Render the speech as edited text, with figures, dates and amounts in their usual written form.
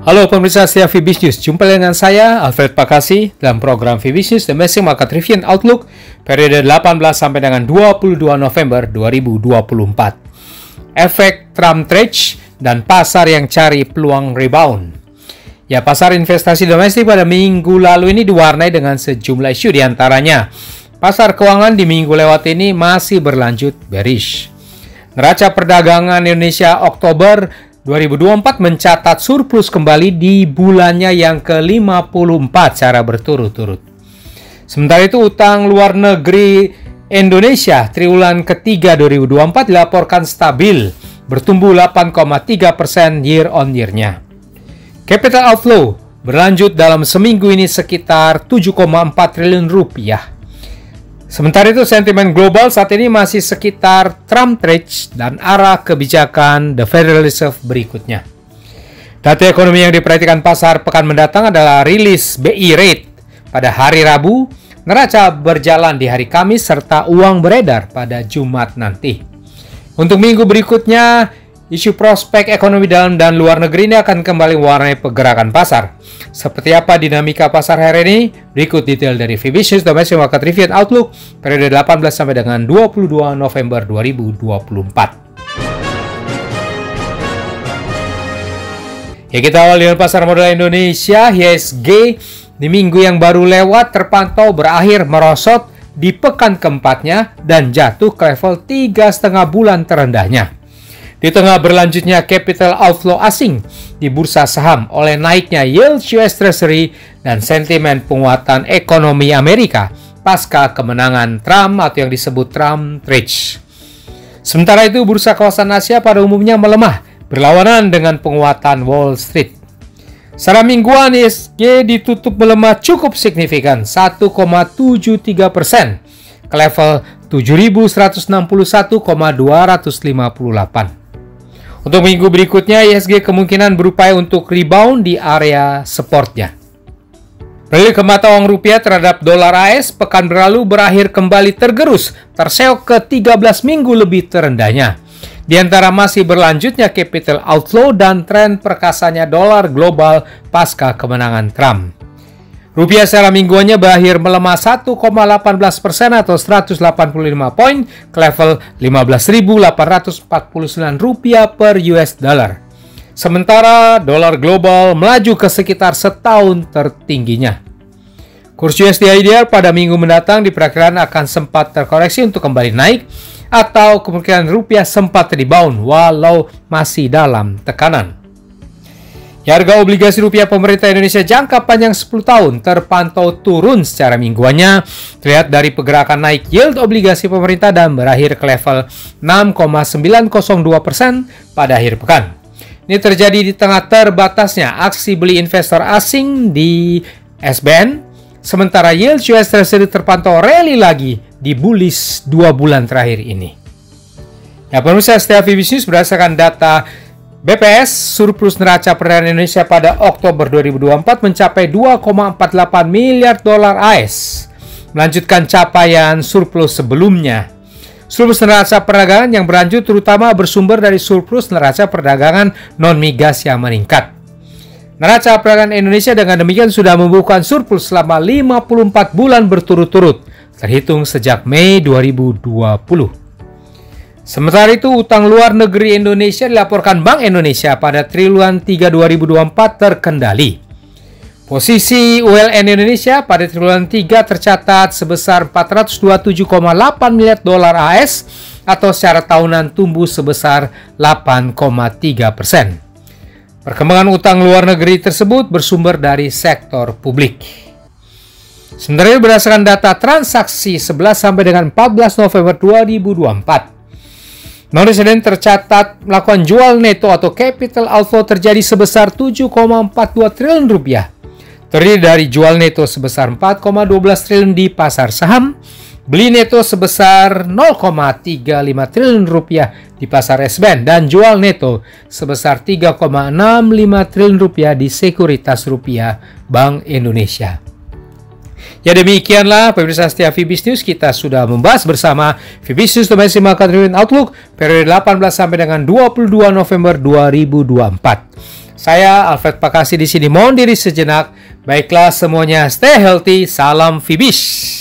Halo pemirsa setia VBiz News, jumpa dengan saya Alfred Pakasi dalam program VBiz News Domestic Market Review and Outlook periode 18 sampai dengan 22 November 2024. Efek Trump trade dan pasar yang cari peluang rebound. Ya, pasar investasi domestik pada minggu lalu ini diwarnai dengan sejumlah isu, diantaranya pasar keuangan di minggu lewat ini masih berlanjut bearish. Neraca perdagangan Indonesia Oktober 2024 mencatat surplus kembali di bulannya yang ke-54 secara berturut-turut. Sementara itu, utang luar negeri Indonesia triwulan ketiga 2024 dilaporkan stabil, bertumbuh 8,3% year-on-year-nya. Capital outflow berlanjut dalam seminggu ini sekitar 7,4 triliun rupiah. Sementara itu, sentimen global saat ini masih sekitar Trump trade dan arah kebijakan The Federal Reserve berikutnya. Data ekonomi yang diperhatikan pasar pekan mendatang adalah rilis BI rate pada hari Rabu, neraca berjalan di hari Kamis, serta uang beredar pada Jumat nanti. Untuk minggu berikutnya, isu prospek ekonomi dalam dan luar negeri ini akan kembali mewarnai pergerakan pasar. Seperti apa dinamika pasar hari ini? Berikut detail dari VBiz News Domestic Market Review and Outlook periode 18 sampai dengan 22 November 2024. Ya, kita awal dengan pasar modal Indonesia. IHSG di minggu yang baru lewat terpantau berakhir merosot di pekan keempatnya dan jatuh ke level 3,5 bulan terendahnya. Di tengah berlanjutnya capital outflow asing di bursa saham oleh naiknya yield US Treasury dan sentimen penguatan ekonomi Amerika pasca kemenangan Trump atau yang disebut Trump trade. Sementara itu, bursa kawasan Asia pada umumnya melemah berlawanan dengan penguatan Wall Street. Secara mingguan, IHSG ditutup melemah cukup signifikan 1,73% ke level 7.161,258. Untuk minggu berikutnya, IHSG kemungkinan berupaya untuk rebound di area supportnya. Beralih ke mata uang rupiah terhadap dolar AS, pekan berlalu berakhir kembali tergerus, terseok ke 13 minggu lebih terendahnya. Di antara masih berlanjutnya capital outflow dan tren perkasanya dolar global pasca kemenangan Trump. Rupiah secara mingguannya berakhir melemah 1,18% atau 185 poin ke level 15.849 rupiah per US dollar. Sementara dolar global melaju ke sekitar setahun tertingginya. Kurs USD IDR pada minggu mendatang diperkirakan akan sempat terkoreksi untuk kembali naik atau kemungkinan rupiah sempat rebound walau masih dalam tekanan. Harga obligasi rupiah pemerintah Indonesia jangka panjang 10 tahun terpantau turun secara mingguannya, terlihat dari pergerakan naik yield obligasi pemerintah dan berakhir ke level 6,902% pada akhir pekan. Ini terjadi di tengah terbatasnya aksi beli investor asing di SBN, sementara yield US Treasury terpantau rally lagi di bullish 2 bulan terakhir ini. Ya, pemirsa setia VBiz News, berdasarkan data BPS, surplus neraca perdagangan Indonesia pada Oktober 2024 mencapai 2,48 miliar dolar AS, melanjutkan capaian surplus sebelumnya. Surplus neraca perdagangan yang berlanjut terutama bersumber dari surplus neraca perdagangan non-migas yang meningkat. Neraca perdagangan Indonesia dengan demikian sudah membukukan surplus selama 54 bulan berturut-turut, terhitung sejak Mei 2020. Sementara itu, utang luar negeri Indonesia dilaporkan Bank Indonesia pada triwulan 3 2024 terkendali. Posisi ULN Indonesia pada triwulan 3 tercatat sebesar 427,8 miliar dolar AS atau secara tahunan tumbuh sebesar 8,3%. Perkembangan utang luar negeri tersebut bersumber dari sektor publik. Sementara itu, berdasarkan data transaksi 11 sampai dengan 14 November 2024, non-resident tercatat melakukan jual neto atau capital outflow terjadi sebesar 7,42 triliun rupiah. Terdiri dari jual neto sebesar 4,12 triliun di pasar saham, beli neto sebesar 0,35 triliun rupiah di pasar SBN, dan jual neto sebesar 3,65 triliun rupiah di sekuritas rupiah Bank Indonesia. Ya, demikianlah pemirsa setia VBiz News, kita sudah membahas bersama VBiz News Domestic Market Review and Outlook periode 18 sampai dengan 22 November 2024. Saya Alfred Pakasi di sini mohon diri sejenak. Baiklah semuanya, stay healthy, salam Fibis.